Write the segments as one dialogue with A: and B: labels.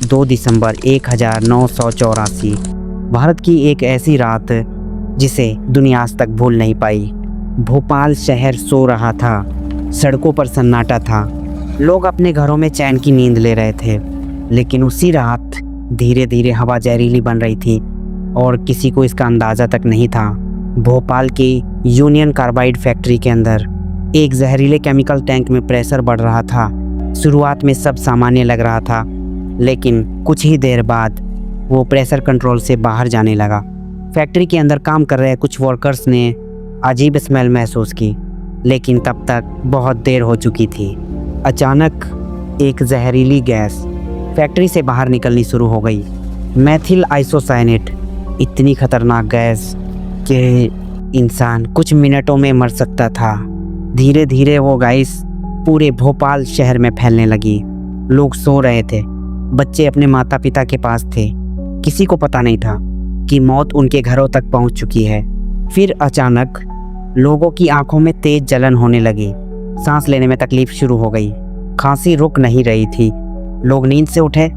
A: 2 दिसंबर 1984। भारत की एक ऐसी रात जिसे दुनिया आज तक भूल नहीं पाई। भोपाल शहर सो रहा था, सड़कों पर सन्नाटा था, लोग अपने घरों में चैन की नींद ले रहे थे। लेकिन उसी रात धीरे धीरे हवा जहरीली बन रही थी और किसी को इसका अंदाज़ा तक नहीं था। भोपाल की यूनियन कार्बाइड फैक्ट्री के अंदर एक जहरीले केमिकल टैंक में प्रेशर बढ़ रहा था। शुरुआत में सब सामान्य लग रहा था, लेकिन कुछ ही देर बाद वो प्रेशर कंट्रोल से बाहर जाने लगा। फैक्ट्री के अंदर काम कर रहे कुछ वर्कर्स ने अजीब स्मेल महसूस की, लेकिन तब तक बहुत देर हो चुकी थी। अचानक एक जहरीली गैस फैक्ट्री से बाहर निकलनी शुरू हो गई। मेथिल आइसोसाइनेट, इतनी खतरनाक गैस कि इंसान कुछ मिनटों में मर सकता था। धीरे धीरे वो गैस पूरे भोपाल शहर में फैलने लगी। लोग सो रहे थे, बच्चे अपने माता पिता के पास थे। किसी को पता नहीं था कि मौत उनके घरों तक पहुंच चुकी है। फिर अचानक लोगों की आंखों में तेज जलन होने लगी, सांस लेने में तकलीफ शुरू हो गई, खांसी रुक नहीं रही थी। लोग नींद से उठे,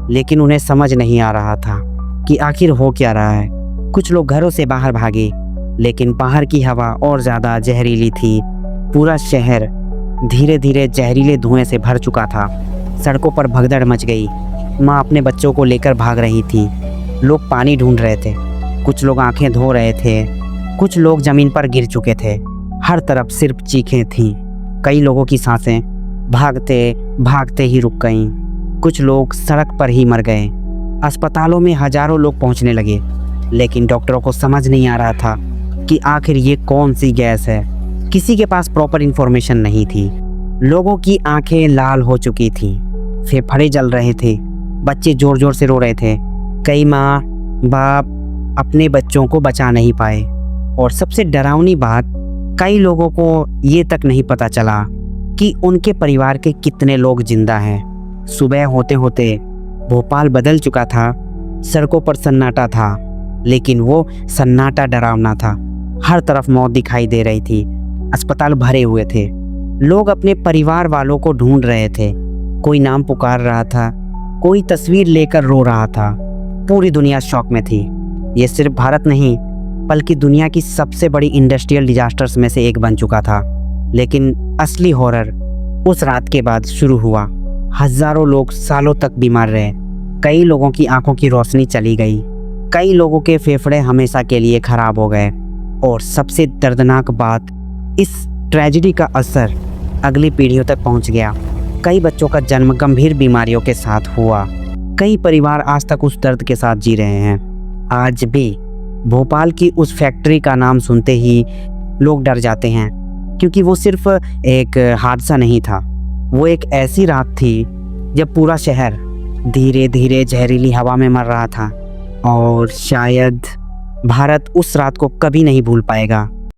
A: लेकिन उन्हें समझ नहीं आ रहा था कि आखिर हो क्या रहा है। कुछ लोग घरों से बाहर भागे, लेकिन बाहर की हवा और ज़्यादा जहरीली थी। पूरा शहर धीरे धीरे जहरीले धुएं से भर चुका था। सड़कों पर भगदड़ मच गई। माँ अपने बच्चों को लेकर भाग रही थी। लोग पानी ढूंढ रहे थे, कुछ लोग आंखें धो रहे थे, कुछ लोग ज़मीन पर गिर चुके थे। हर तरफ सिर्फ चीखें थीं। कई लोगों की सांसें भागते भागते ही रुक गईं। कुछ लोग सड़क पर ही मर गए। अस्पतालों में हजारों लोग पहुंचने लगे, लेकिन डॉक्टरों को समझ नहीं आ रहा था कि आखिर ये कौन सी गैस है। किसी के पास प्रॉपर इन्फॉर्मेशन नहीं थी। लोगों की आंखें लाल हो चुकी थीं, फेफड़े जल रहे थे, बच्चे जोर जोर से रो रहे थे। कई माँ बाप अपने बच्चों को बचा नहीं पाए, और सबसे डरावनी बात, कई लोगों को ये तक नहीं पता चला कि उनके परिवार के कितने लोग जिंदा हैं। सुबह होते होते भोपाल बदल चुका था। सड़कों पर सन्नाटा था, लेकिन वो सन्नाटा डरावना था। हर तरफ मौत दिखाई दे रही थी। अस्पताल भरे हुए थे। लोग अपने परिवार वालों को ढूंढ रहे थे। कोई नाम पुकार रहा था, कोई तस्वीर लेकर रो रहा था। पूरी दुनिया शॉक में थी। ये सिर्फ भारत नहीं, बल्कि दुनिया की सबसे बड़ी इंडस्ट्रियल डिजास्टर्स में से एक बन चुका था। लेकिन असली हॉरर उस रात के बाद शुरू हुआ। हजारों लोग सालों तक बीमार रहे। कई लोगों की आंखों की रोशनी चली गई, कई लोगों के फेफड़े हमेशा के लिए खराब हो गए। और सबसे दर्दनाक बात, इस ट्रेजेडी का असर अगली पीढ़ियों तक पहुंच गया। कई बच्चों का जन्म गंभीर बीमारियों के साथ हुआ। कई परिवार आज तक उस दर्द के साथ जी रहे हैं। आज भी भोपाल की उस फैक्ट्री का नाम सुनते ही लोग डर जाते हैं, क्योंकि वो सिर्फ एक हादसा नहीं था, वो एक ऐसी रात थी जब पूरा शहर धीरे धीरे जहरीली हवा में मर रहा था। और शायद भारत उस रात को कभी नहीं भूल पाएगा।